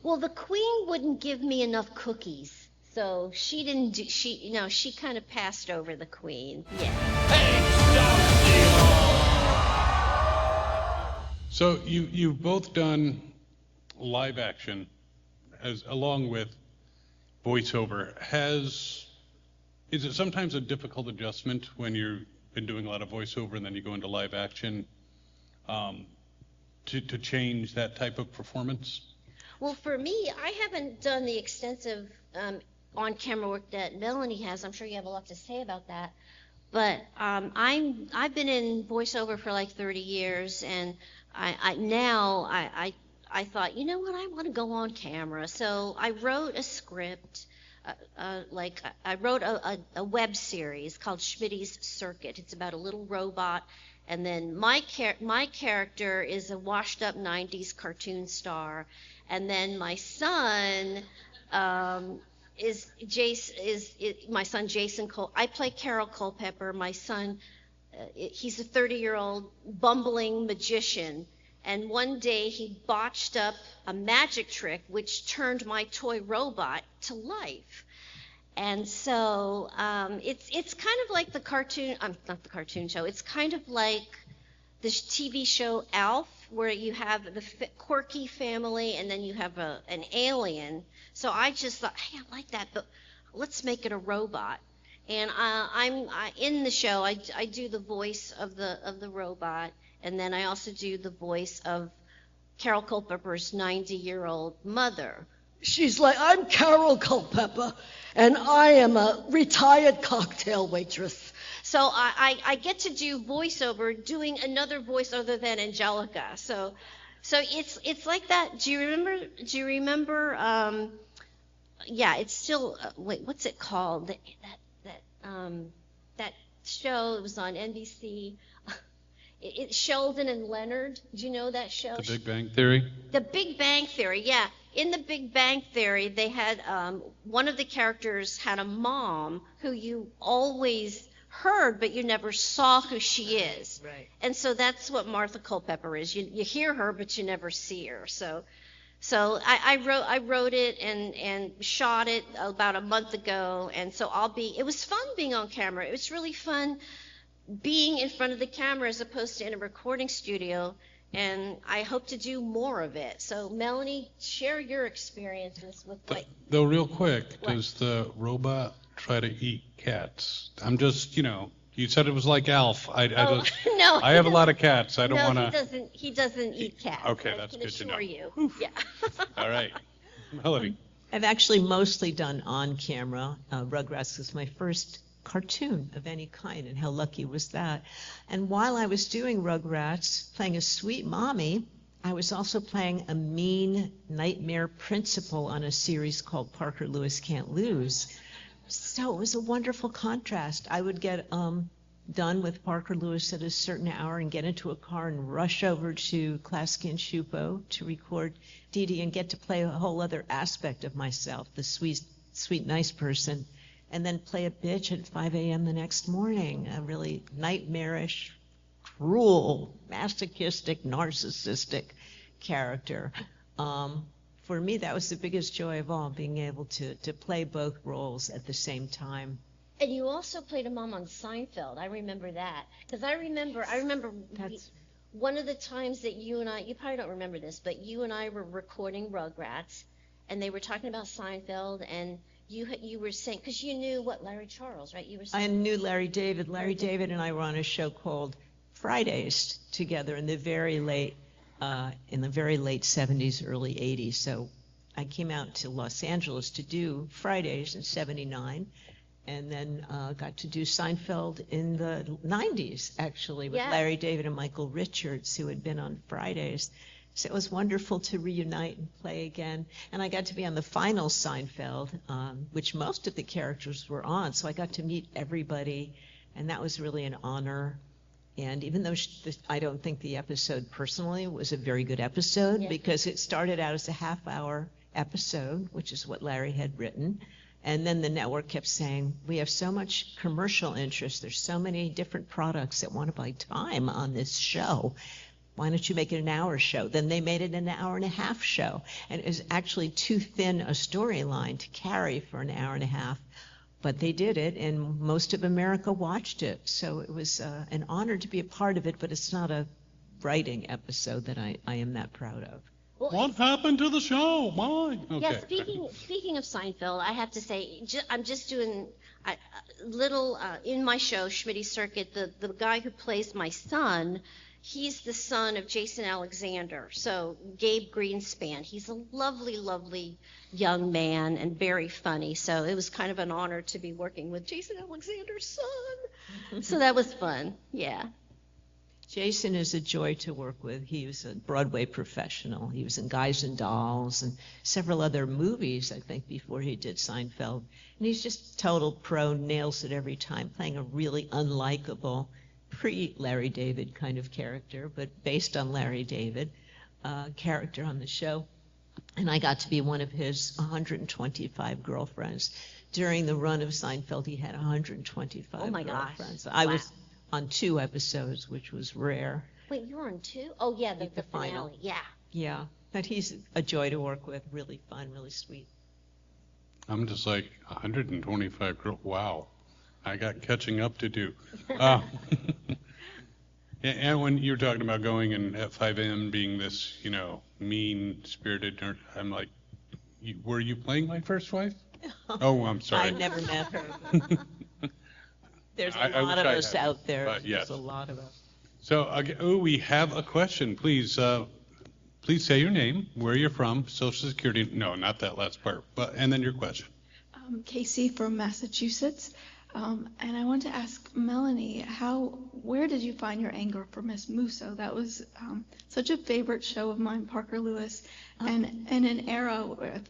Well, the queen wouldn't give me enough cookies, so she didn't do, she kind of passed over the queen. Yeah. So you've both done live action along with voiceover. Is it sometimes a difficult adjustment when you've been doing a lot of voiceover and then you go into live action to change that type of performance? Well, for me, I haven't done the extensive on-camera work that Melanie has. I'm sure you have a lot to say about that. But I've been in voiceover for like 30 years, and I thought, you know what, I want to go on camera. So I wrote a script. I wrote a web series called Schmitty's Circuit. It's about a little robot, and then my character is a washed-up 90s cartoon star, and then my son my son Jason Cole. I play Carol Culpepper. My son, he's a 30-year-old bumbling magician. And one day he botched up a magic trick which turned my toy robot to life. And so it's kind of like the cartoon, not the cartoon show, it's kind of like the TV show Alf, where you have the quirky family and then you have an alien. So I just thought, hey, I like that, but let's make it a robot. And I'm in the show, I do the voice of the robot. And then I also do the voice of Carol Culpepper's 90-year-old mother. She's like, I'm Carol Culpepper, and I am a retired cocktail waitress. So I get to do voiceover doing another voice other than Angelica. So it's like that. Do you remember? Yeah, it's still. Wait, what's it called? That show. It was on NBC. It's Sheldon and Leonard. Do you know that show? The Big Bang Theory? The Big Bang Theory, yeah. In the Big Bang Theory, they had, one of the characters had a mom who you always heard, but you never saw who she is. Right. And so that's what Martha Culpepper is. You hear her, but you never see her. So I wrote it and shot it about a month ago. And so it was fun being on camera. It was really fun being in front of the camera as opposed to in a recording studio, and I hope to do more of it. So Melanie, share your experiences with Though real quick, does the robot try to eat cats? I'm just, you said it was like Alf. No, I have a lot of cats. I don't want to. He doesn't eat cats. Okay, that's good to know. You. Yeah. All right. Melanie. I've actually mostly done on camera. Rugrats was my first cartoon of any kind, and how lucky was that. And while I was doing Rugrats, playing a sweet mommy, I was also playing a mean nightmare principal on a series called Parker Lewis Can't Lose. So it was a wonderful contrast. I would get done with Parker Lewis at a certain hour and get into a car and rush over to Klasky and Shupo to record Dee Dee and get to play a whole other aspect of myself, the sweet, nice person, and then play a bitch at 5 a.m. the next morning, a really nightmarish, cruel, masochistic, narcissistic character. For me, that was the biggest joy of all, being able to play both roles at the same time. And you also played a mom on Seinfeld. I remember that. Because I remember one of the times that you probably don't remember this, but you and I were recording Rugrats, and they were talking about Seinfeld, and you were saying, because you knew Larry Charles, right? I knew Larry David. Larry David and I were on a show called Fridays together in the very late 70s, early 80s. So I came out to Los Angeles to do Fridays in 79, and then got to do Seinfeld in the 90s, actually, with Larry David and Michael Richards, who had been on Fridays. So it was wonderful to reunite and play again. And I got to be on the final Seinfeld, which most of the characters were on. So I got to meet everybody, and that was really an honor. And even though I don't think the episode personally was a very good episode, because it started out as a half-hour episode, which is what Larry had written. And then the network kept saying, we have so much commercial interest. There's so many different products that want to buy time on this show. Why don't you make it an hour show? Then they made it an hour and a half show. And it was actually too thin a storyline to carry for an hour and a half. But they did it, and most of America watched it. So it was an honor to be a part of it, but it's not a writing episode that I am that proud of. Well, What happened to the show? Why? yeah, Okay. speaking of Seinfeld, I have to say, I'm just doing a little in my show, Schmitty Circuit. The guy who plays my son, he's the son of Jason Alexander. So Gabe Greenspan. He's a lovely, lovely young man and very funny. So it was kind of an honor to be working with Jason Alexander's son. So that was fun. Yeah. Jason is a joy to work with. He was a Broadway professional. He was in Guys and Dolls and several other movies, I think, before he did Seinfeld. And he's just total pro, nails it every time, playing a really unlikable, pre-Larry David kind of character, but based on Larry David character on the show. And I got to be one of his 125 girlfriends. During the run of Seinfeld, he had 125 Oh my gosh. girlfriends. I Wow. was on 2 episodes, which was rare. Wait, you were on 2? Oh, yeah, the The final. finale. Yeah. Yeah, but he's a joy to work with, really fun, really sweet. I'm just like 125 girls. Wow. I got catching up to do. Uh, and when you're talking about going and at 5 a.m. being this, mean-spirited nerd, I'm like, were you playing my first wife? Oh, I'm I sorry. never met her. There's a I lot wish of I us had, out there. but yes. There's a lot of us. So, we have a question. Please say your name, where you're from, Social Security. No, not that last part. And then your question. Casey from Massachusetts. And I want to ask Melanie, where did you find your anger for Miss Musso? That was such a favorite show of mine, Parker Lewis, and in an era with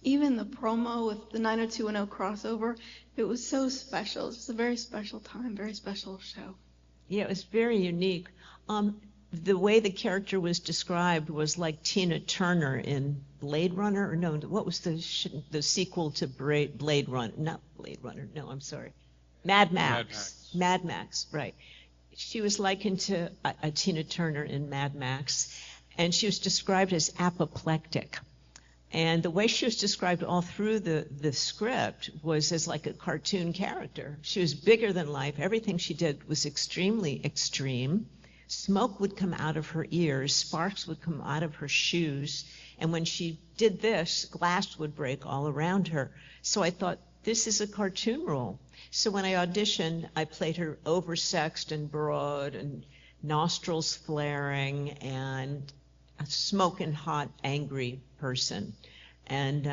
even the promo with the 90210 crossover, it was so special. It was a very special time, very special show. Yeah, it was very unique. The way the character was described was like Tina Turner in Blade Runner, or no, what was the sequel to Blade Runner? Not Blade Runner, no, I'm sorry. Mad Max. Mad Max, right. She was likened to a Tina Turner in Mad Max, and she was described as apoplectic. And the way she was described all through the script was as like a cartoon character. She was bigger than life. Everything she did was extremely extreme. Smoke would come out of her ears, sparks would come out of her shoes, and when she did this, glass would break all around her. So I thought, this is a cartoon role. So when I auditioned, I played her oversexed and broad and nostrils flaring and a smoking hot, angry person. And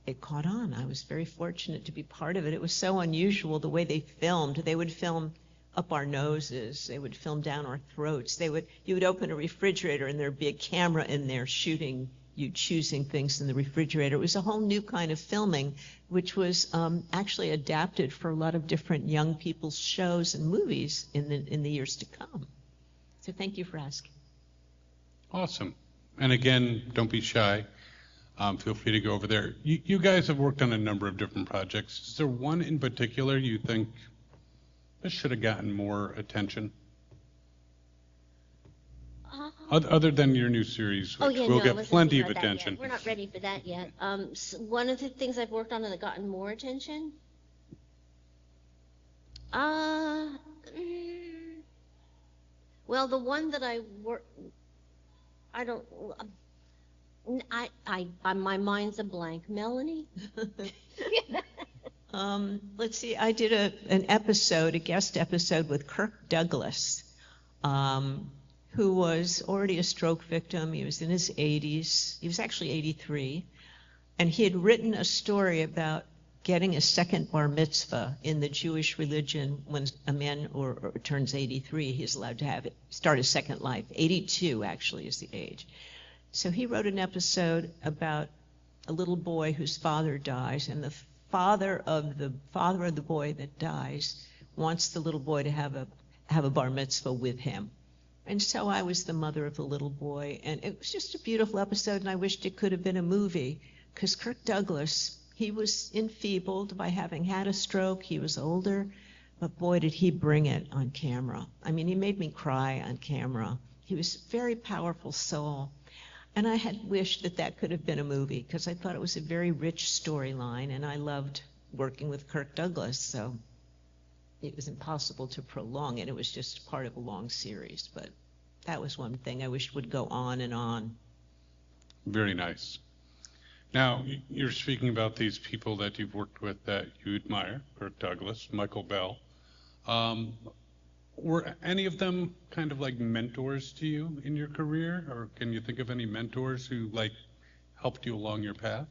it caught on. I was very fortunate to be part of it. It was so unusual the way they filmed. They would film up our noses. They would film down our throats. You would open a refrigerator and there'd be a camera in there shooting you choosing things in the refrigerator. It was a whole new kind of filming, which was actually adapted for a lot of different young people's shows and movies in the years to come. So thank you for asking. Awesome. And again, don't be shy. Feel free to go over there. You guys have worked on a number of different projects. Is there one in particular you think this should have gotten more attention? Other than your new series, which will get plenty of attention. We're not ready for that yet. So one of the things I've worked on that gotten more attention? Well, the one that my mind's a blank. Melanie? Let's see, I did a guest episode with Kirk Douglas, who was already a stroke victim. He was in his 80s. He was actually 83. And he had written a story about getting a second bar mitzvah in the Jewish religion. When a man or turns 83, he's allowed to start a second life. 82 actually is the age. So he wrote an episode about a little boy whose father dies, and the father of the boy that dies wants the little boy to have a bar mitzvah with him. And so I was the mother of the little boy, and it was just a beautiful episode, and I wished it could have been a movie, because Kirk Douglas, he was enfeebled by having had a stroke. He was older, but boy, did he bring it on camera. I mean, he made me cry on camera. He was a very powerful soul. And I had wished that that could have been a movie because I thought it was a very rich storyline, and I loved working with Kirk Douglas, so it was impossible to prolong it. It was just part of a long series, but that was one thing I wished would go on and on. Very nice. Now, you're speaking about these people that you've worked with that you admire, Kirk Douglas, Michael Bell. Were any of them kind of like mentors to you in your career, or can you think of any mentors who like helped you along your path?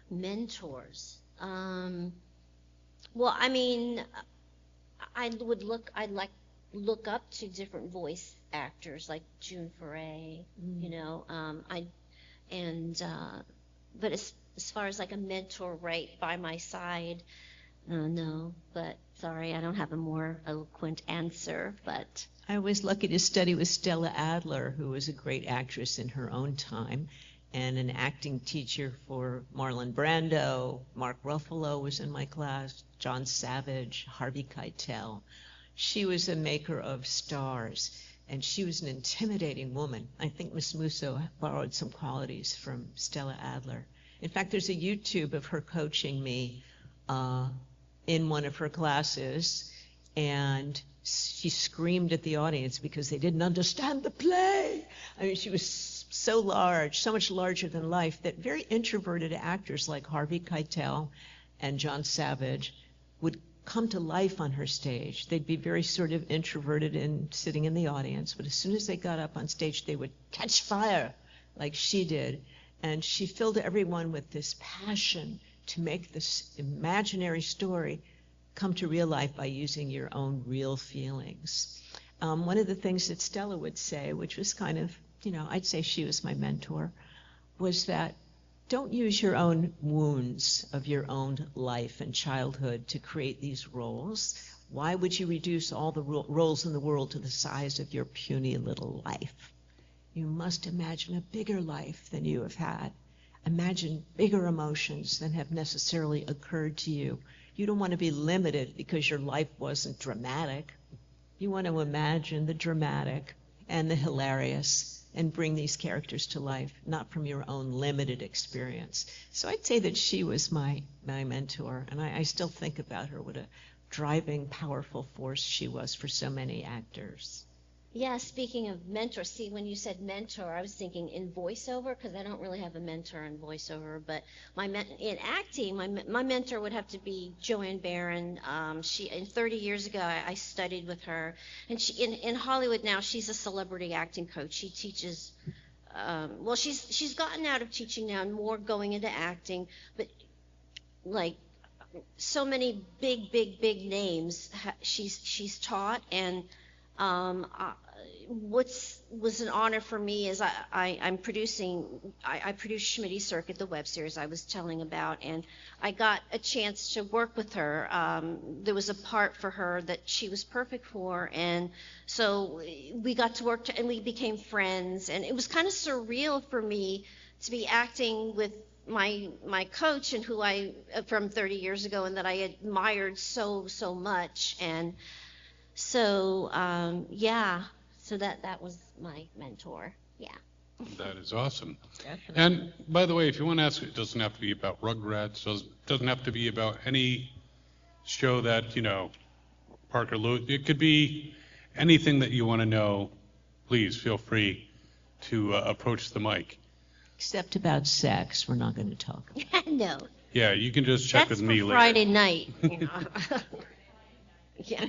Mentors. Well, I mean, I'd look up to different voice actors like June Foray, you know. But as far as like a mentor right by my side, no. But sorry, I don't have a more eloquent answer. But I was lucky to study with Stella Adler, who was a great actress in her own time, and an acting teacher for Marlon Brando. Mark Ruffalo was in my class, John Savage, Harvey Keitel. She was a maker of stars, and she was an intimidating woman. I think Miss Musso borrowed some qualities from Stella Adler. In fact, there's a YouTube of her coaching me in one of her classes, and she screamed at the audience because they didn't understand the play. I mean, she was so large, so much larger than life, that very introverted actors like Harvey Keitel and John Savage would come to life on her stage. They'd be very sort of introverted and sitting in the audience, but as soon as they got up on stage, they would catch fire like she did. And she filled everyone with this passion to make this imaginary story come to real life by using your own real feelings. One of the things that Stella would say, which was kind of, you know, I'd say she was my mentor, was that don't use your own wounds of your own life and childhood to create these roles. Why would you reduce all the roles in the world to the size of your puny little life? You must imagine a bigger life than you have had. Imagine bigger emotions than have necessarily occurred to you. You don't want to be limited because your life wasn't dramatic. You want to imagine the dramatic and the hilarious and bring these characters to life, not from your own limited experience. So I'd say that she was my mentor, and I still think about her, what a driving, powerful force she was for so many actors. yeah, speaking of mentor, see, when you said mentor, I was thinking in voiceover, because I don't really have a mentor in voiceover, but in acting, my mentor would have to be Joanne Baron. She 30 years ago, I studied with her, and she in Hollywood now, she's a celebrity acting coach. She teaches, well, she's gotten out of teaching now and more going into acting, but like so many big names she's taught. And was an honor for me is I produced Schmitty Circuit, the web series I was telling about, and I got a chance to work with her. There was a part for her that she was perfect for, and so we got to work and we became friends, and it was kind of surreal for me to be acting with my coach and who I from 30 years ago and that I admired so much. And so yeah, so that was my mentor. Yeah. That is awesome. Definitely. And by the way, if you want to ask, it doesn't have to be about Rugrats, doesn't have to be about any show that, you know, Parker Lewis, it could be anything that you want to know. Please feel free to approach the mic. Except about sex, we're not going to talk about. No. Yeah, you can just check That's with me for later. Friday night. You know. Yeah.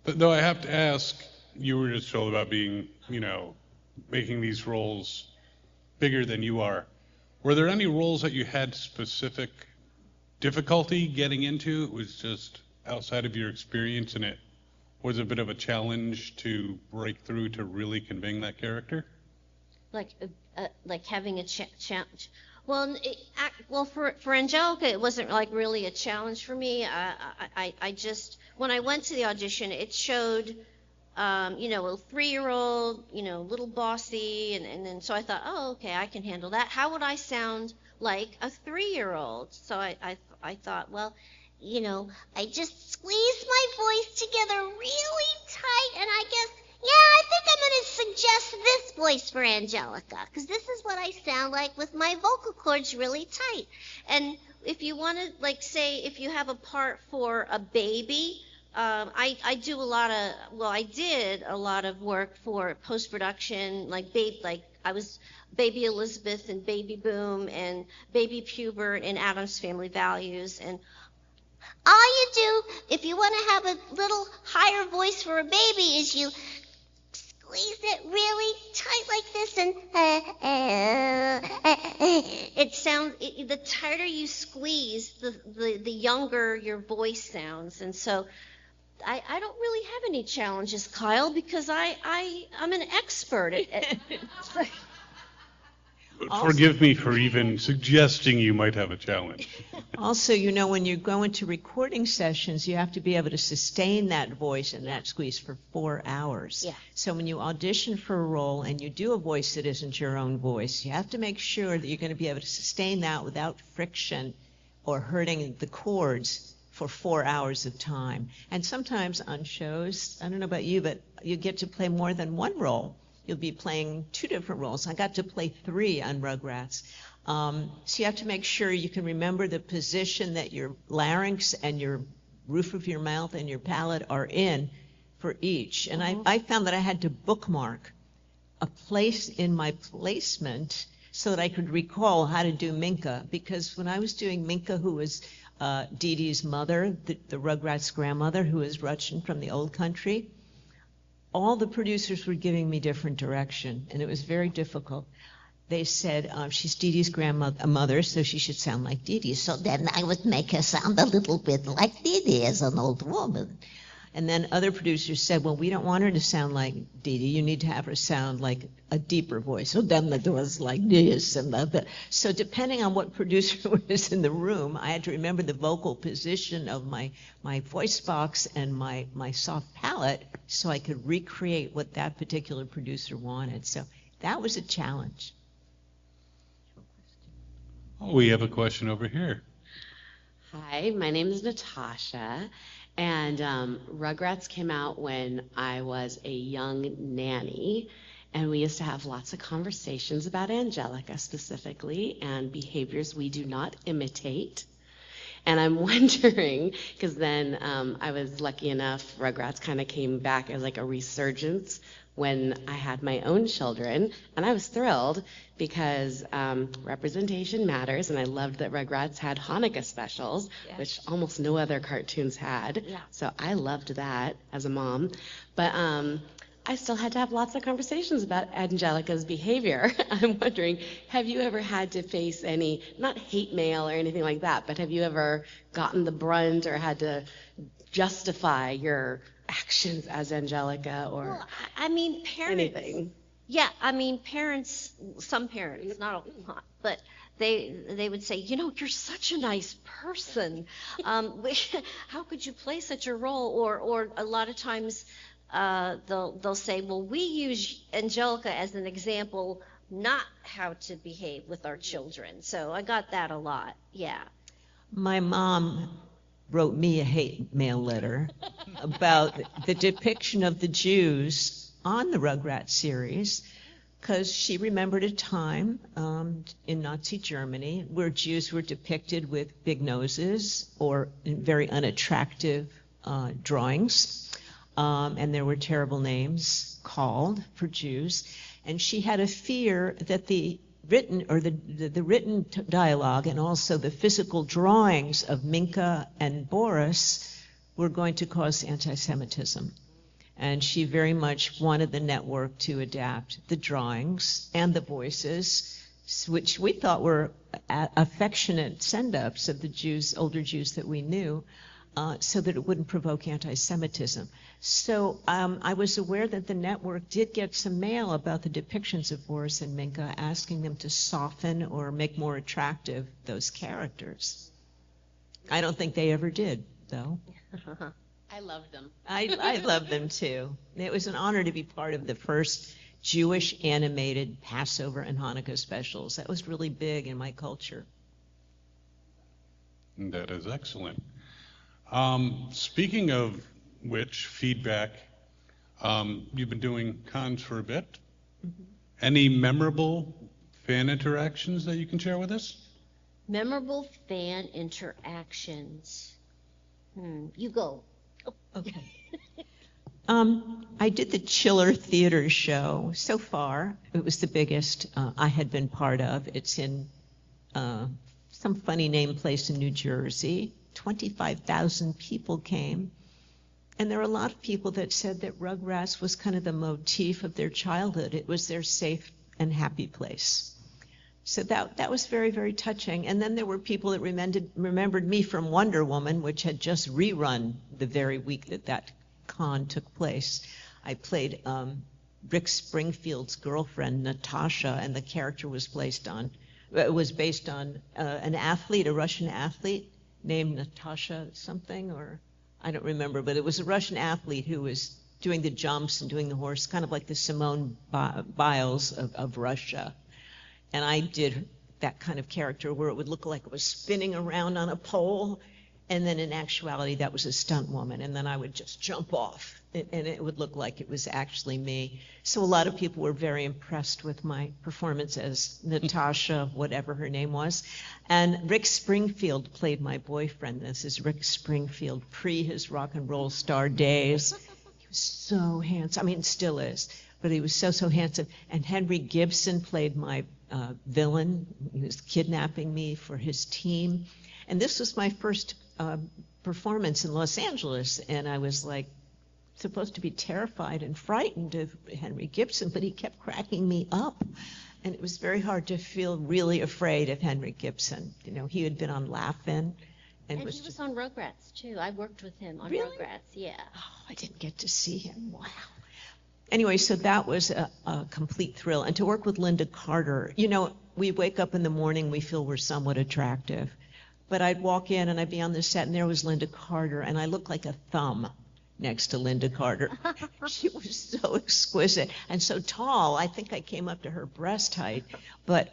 But though I have to ask, you were just told about being, you know, making these roles bigger than you are. Were there any roles that you had specific difficulty getting into? It was just outside of your experience and it was a bit of a challenge to break through to really conveying that character? Like having a challenge. Well, for Angelica, it wasn't like really a challenge for me. I just, when I went to the audition, it showed, you know, a 3-year-old, you know, little bossy, and then so I thought, oh, okay, I can handle that. How would I sound like a 3-year-old? So I thought, well, you know, I just squeeze my voice together really tight, and I guess, I think I'm going to suggest this voice for Angelica, because this is what I sound like with my vocal cords really tight. And if you want to, like, say, if you have a part for a baby, I do a lot of, well, I did a lot of work for post-production, like I was Baby Elizabeth and Baby Boom and Baby Pubert and Addams Family Values. And all you do, if you want to have a little higher voice for a baby, is you squeeze it really tight like this, and it sounds. The tighter you squeeze, the younger your voice sounds. And so, I don't really have any challenges, Kyle, because I'm an expert at Forgive me for even suggesting you might have a challenge. Also, when you go into recording sessions, you have to be able to sustain that voice and that squeeze for 4 hours. Yeah. So when you audition for a role and you do a voice that isn't your own voice, you have to make sure that you're going to be able to sustain that without friction or hurting the cords for 4 hours of time. And sometimes on shows, I don't know about you, but you get to play more than one role. You'll be playing 2 different roles. I got to play 3 on Rugrats. So you have to make sure you can remember the position that your larynx and your roof of your mouth and your palate are in for each. And I found that I had to bookmark a place in my placement so that I could recall how to do Minka. Because when I was doing Minka, who was Dee Dee's mother, the Rugrats' grandmother, who was Russian from the old country, all the producers were giving me different direction, and it was very difficult. They said, she's Dee Dee's grandmother, so she should sound like Dee Dee. So then I would make her sound a little bit like Dee Dee as an old woman. And then other producers said, well, we don't want her to sound like Dee Dee. You need to have her sound like a deeper voice. So then it was like this and that. So depending on what producer was in the room, I had to remember the vocal position of my voice box and my soft palate so I could recreate what that particular producer wanted. So that was a challenge. Oh, we have a question over here. Hi, my name is Natasha, and Rugrats came out when I was a young nanny, and we used to have lots of conversations about Angelica specifically and behaviors we do not imitate. And I'm wondering, because then I was lucky enough, Rugrats kind of came back as like a resurgence when I had my own children, and I was thrilled because representation matters, and I loved that Rugrats had Hanukkah specials, Yes. which almost no other cartoons had. Yeah. So I loved that as a mom. But I still had to have lots of conversations about Angelica's behavior. I'm wondering, have you ever had to face any, not hate mail or anything like that, but have you ever gotten the brunt or had to justify your actions as Angelica or Well, I mean, parents. anything? Yeah, I mean, parents, some parents, not a lot, but they would say, you're such a nice person. How could you play such a role? Or a lot of times they'll say, well, we use Angelica as an example, not how to behave with our children. So I got that a lot. Yeah. My mom wrote me a hate mail letter about the depiction of the Jews on the Rugrats series, because she remembered a time in Nazi Germany where Jews were depicted with big noses or in very unattractive drawings, and there were terrible names called for Jews, and she had a fear that the written dialogue and also the physical drawings of Minka and Boris were going to cause anti-Semitism. And she very much wanted the network to adapt the drawings and the voices, which we thought were affectionate send-ups of the Jews, older Jews that we knew, so that it wouldn't provoke anti-Semitism. So I was aware that the network did get some mail about the depictions of Boris and Minka, asking them to soften or make more attractive those characters. I don't think they ever did, though. I loved them. I love them, too. It was an honor to be part of the first Jewish animated Passover and Hanukkah specials. That was really big in my culture. That is excellent. Speaking of which, feedback, You've been doing cons for a bit. Any memorable fan interactions that you can share with us? Memorable fan interactions. You go. Okay. I did the Chiller Theater show. So far, it was the biggest I had been part of. It's in some funny name place in New Jersey. 25,000 people came. And there were a lot of people that said that Rugrats was kind of the motif of their childhood. It was their safe and happy place. So that was very, very touching. And then there were people that remembered me from Wonder Woman, which had just rerun the very week that con took place. I played Rick Springfield's girlfriend, Natasha, and the character was based on an athlete, a Russian athlete named Natasha something, or I don't remember, but it was a Russian athlete who was doing the jumps and doing the horse, kind of like the Simone Biles of Russia. And I did that kind of character where it would look like it was spinning around on a pole, and then in actuality that was a stunt woman, and then I would just jump off, and it would look like it was actually me. So a lot of people were very impressed with my performance as Natasha, whatever her name was. And Rick Springfield played my boyfriend. This is Rick Springfield pre his rock and roll star days. He was so handsome. I mean, still is, but he was so handsome. And Henry Gibson played my villain. He was kidnapping me for his team. And this was my first performance in Los Angeles, and I was like supposed to be terrified and frightened of Henry Gibson, but he kept cracking me up, and it was very hard to feel really afraid of Henry Gibson. You know, he had been on Laugh-In, And he was on Rugrats, too. I worked with him on Really? Rugrats, yeah. Oh, I didn't get to see him. Wow. Anyway, so that was a complete thrill. And to work with Linda Carter, you know, we wake up in the morning, we feel we're somewhat attractive. But I'd walk in and I'd be on the set, and there was Linda Carter, and I looked like a thumb next to Linda Carter. She was so exquisite and so tall. I think I came up to her breast height. But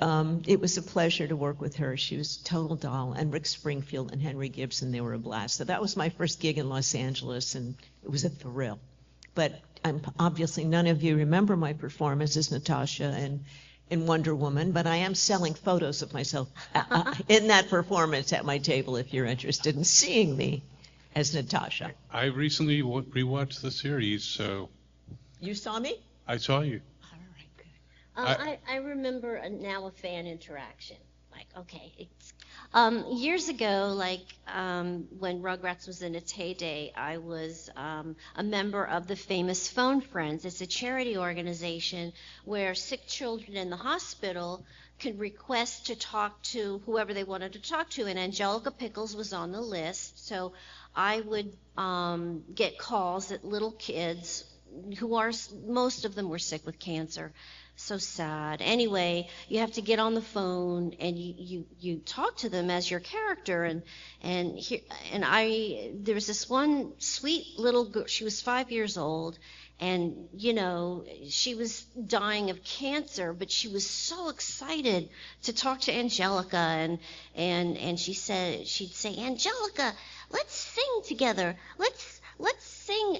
it was a pleasure to work with her. She was a total doll. And Rick Springfield and Henry Gibson, they were a blast. So that was my first gig in Los Angeles, and it was a thrill. But obviously none of you remember my performance as Natasha in Wonder Woman, but I am selling photos of myself in that performance at my table if you're interested in seeing me as Natasha. I recently rewatched the series, so You saw me? I saw you. All right, good. I remember now a fan interaction. Like, okay, it's years ago, like when Rugrats was in its heyday, I was a member of the famous Phone Friends. It's a charity organization where sick children in the hospital could request to talk to whoever they wanted to talk to, and Angelica Pickles was on the list. So I would get calls that little kids who are, most of them were sick with cancer. So sad. Anyway, you have to get on the phone and you talk to them as your character, and there was this one sweet little girl. She was 5 years old, and you know, she was dying of cancer, but she was so excited to talk to Angelica, and she'd say, Angelica, let's sing together. Let's sing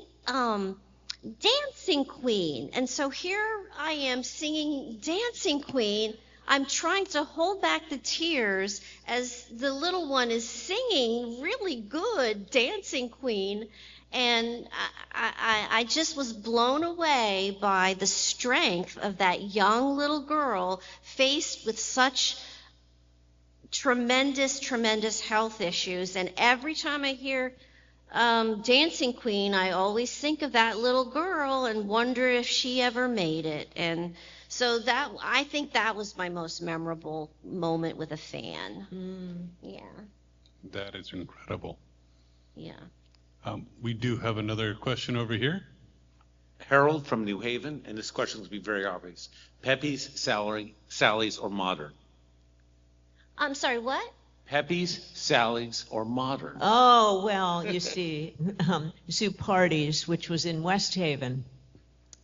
Dancing Queen. And so here I am singing Dancing Queen. I'm trying to hold back the tears as the little one is singing really good Dancing Queen. And I just was blown away by the strength of that young little girl faced with such tremendous, tremendous health issues. And every time I hear Dancing Queen, I always think of that little girl and wonder if she ever made it. And so I think that was my most memorable moment with a fan. Yeah. That is incredible. Yeah. We do have another question over here. Harold from New Haven, and this question will be very obvious. Pepe's, Sally's, or modern? I'm sorry, what? Pepe's, Sally's, or modern? Oh, well, you see, Zoo Parties, which was in West Haven,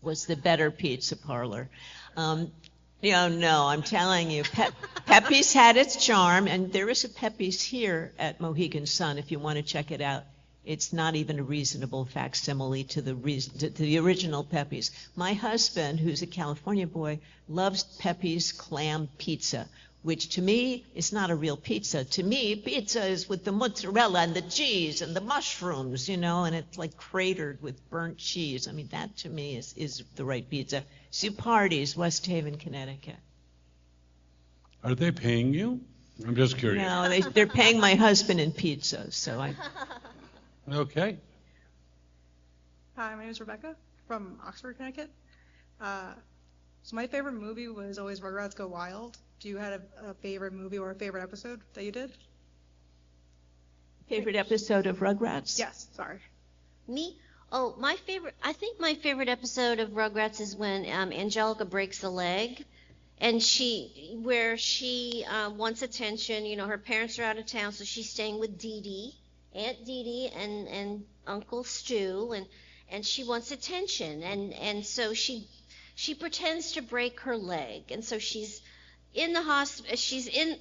was the better pizza parlor. No, I'm telling you, Pepe's had its charm, and there is a Pepe's here at Mohegan Sun if you want to check it out. It's not even a reasonable facsimile to the original Pepe's. My husband, who's a California boy, loves Pepe's clam pizza, which to me is not a real pizza. To me, pizza is with the mozzarella and the cheese and the mushrooms, and it's like cratered with burnt cheese. I mean, that to me is the right pizza. Zupardi's, West Haven, Connecticut. Are they paying you? I'm just curious. No, they're paying my husband in pizza, so I... Okay. Hi, my name is Rebecca from Oxford, Connecticut. So my favorite movie was always Rugrats Go Wild. Do you have a favorite movie or a favorite episode that you did? Favorite episode of Rugrats? Yes, sorry. Me? Oh, I think my favorite episode of Rugrats is when Angelica breaks a leg, and she wants attention. Her parents are out of town, so she's staying with Aunt Dee Dee and Uncle Stu, and she wants attention, and so she pretends to break her leg, and so she's in the hospital. She's in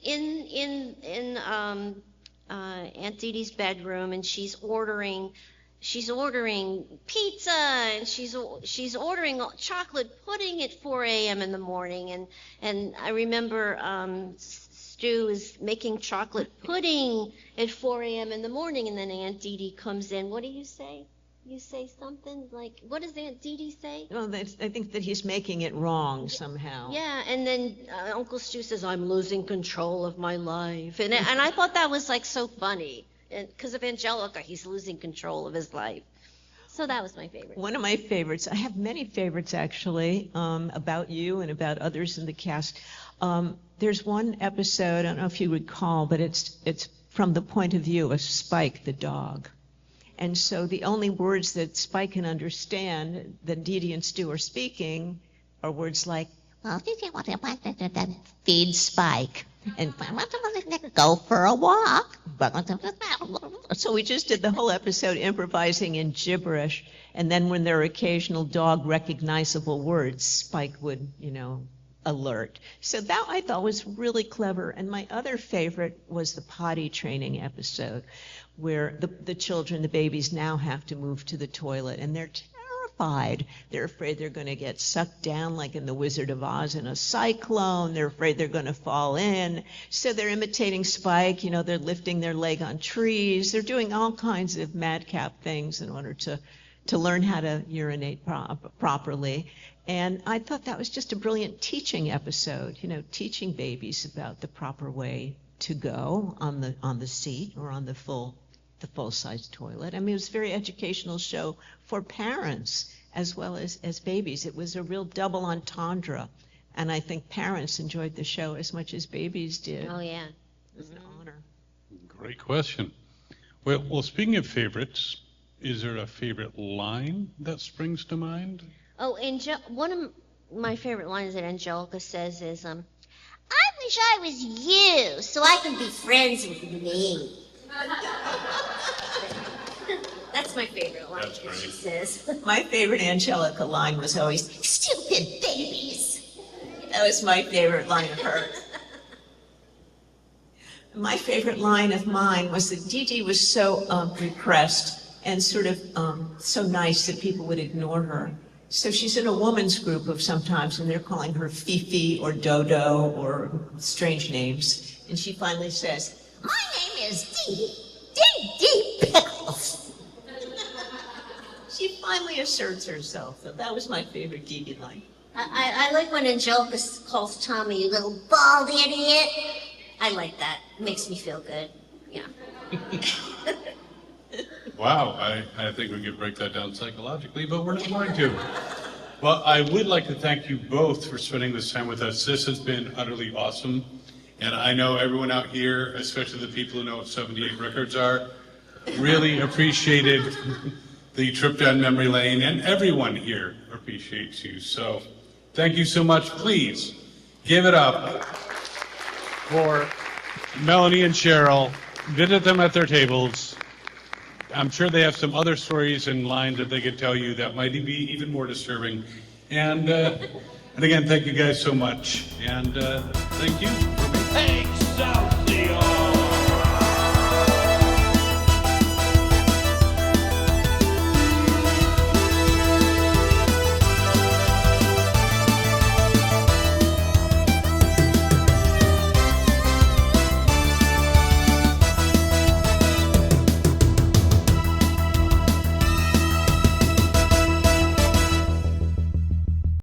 Aunt Dee Dee's bedroom, and she's ordering pizza, and she's ordering chocolate pudding at 4 a.m. in the morning, and I remember Stu is making chocolate pudding at 4 a.m. in the morning, and then Aunt Dee Dee comes in. What do you say? You say something like, what does Aunt Dee Dee say? Well, I think that he's making it wrong somehow. Yeah, and then Uncle Stu says, I'm losing control of my life. And I thought that was like so funny. Because of Angelica, he's losing control of his life. So that was my favorite. One of my favorites, I have many favorites actually, about you and about others in the cast. There's one episode, I don't know if you recall, but it's from the point of view of Spike the dog. And so the only words that Spike can understand that Dee Dee and Stu are speaking are words like, well, feed Spike, and go for a walk. So we just did the whole episode improvising in gibberish, and then when there are occasional dog recognizable words, Spike would, alert. So that I thought was really clever. And my other favorite was the potty training episode, where the children, the babies, now have to move to the toilet, and they're terrified. They're afraid they're going to get sucked down like in The Wizard of Oz in a cyclone. They're afraid they're going to fall in. So they're imitating Spike. They're lifting their leg on trees. They're doing all kinds of madcap things in order to learn how to urinate properly. And I thought that was just a brilliant teaching episode, teaching babies about the proper way to go on the seat or on the full-size toilet. I mean, it was a very educational show for parents as well as babies. It was a real double entendre, and I think parents enjoyed the show as much as babies did. Oh, yeah. It was an honor. Great question. Well, speaking of favorites, is there a favorite line that springs to mind? Oh, one of my favorite lines that Angelica says is, I wish I was you so I can be friends with me. That's my favorite line that she says. My favorite Angelica line was always, stupid babies. That was my favorite line of hers. My favorite line of mine was that Dee Dee was so repressed and sort of so nice that people would ignore her. So she's in a woman's group of sometimes, and they're calling her Fifi or Dodo or strange names. And she finally says, my name is Dee Pickles. She finally asserts herself. So that was my favorite Dee Dee line. I like when Angelica calls Tommy, you little bald idiot. I like that. It makes me feel good. Yeah. Wow, I think we could break that down psychologically, but we're not going to. Well, I would like to thank you both for spending this time with us. This has been utterly awesome. And I know everyone out here, especially the people who know what 78 records are, really appreciated the trip down memory lane, and everyone here appreciates you. So thank you so much. Please give it up for Melanie and Cheryl. Visit them at their tables. I'm sure they have some other stories and lines that they could tell you that might be even more disturbing. And again, thank you guys so much. And thank you for me. Hey!